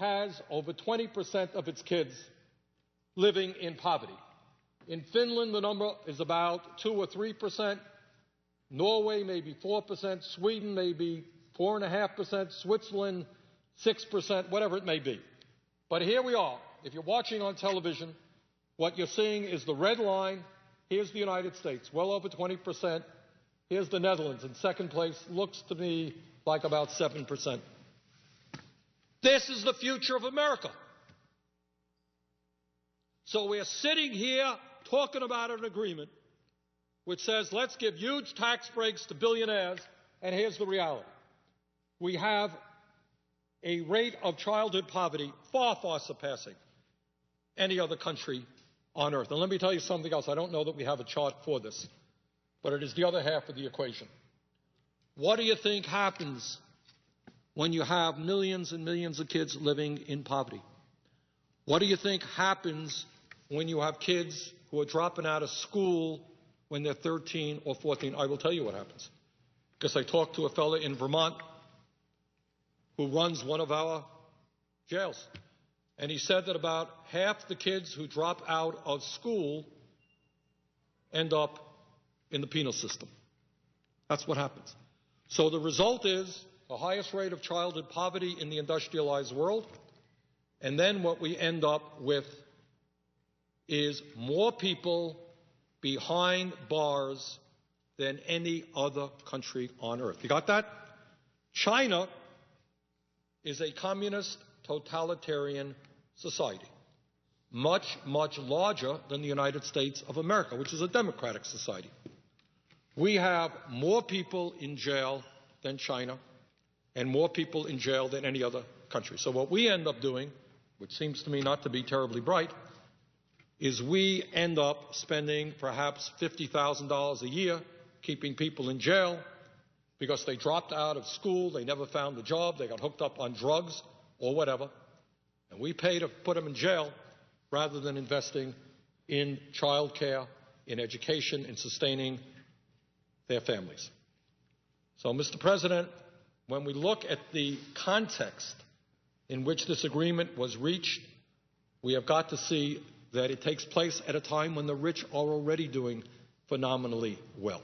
has over 20% of its kids living in poverty. In Finland, the number is about 2 or 3%. Norway, maybe 4%. Sweden, maybe 4.5%. Switzerland, 6%, whatever it may be. But here we are. If you're watching on television, what you're seeing is the red line. Here's the United States, well over 20%. Here's the Netherlands in second place. Looks to me like about 7%. This is the future of America. So we're sitting here talking about an agreement which says let's give huge tax breaks to billionaires, and here's the reality. We have a rate of childhood poverty far, far surpassing any other country on earth. And let me tell you something else. I don't know that we have a chart for this, but it is the other half of the equation. What do you think happens when you have millions and millions of kids living in poverty? What do you think happens when you have kids who are dropping out of school when they're 13 or 14? I will tell you what happens, because I talked to a fellow in Vermont who runs one of our jails, and he said that about half the kids who drop out of school end up in the penal system. That's what happens. So the result is the highest rate of childhood poverty in the industrialized world, and then what we end up with is more people behind bars than any other country on earth. You got that? China is a communist, totalitarian society, much, much larger than the United States of America, which is a democratic society. We have more people in jail than China and more people in jail than any other country. So what we end up doing, which seems to me not to be terribly bright, is we end up spending perhaps $50,000 a year keeping people in jail because they dropped out of school, they never found a job, they got hooked up on drugs or whatever, and we pay to put them in jail rather than investing in child care, in education, in sustaining their families. So, Mr. President, when we look at the context in which this agreement was reached, we have got to see that it takes place at a time when the rich are already doing phenomenally well.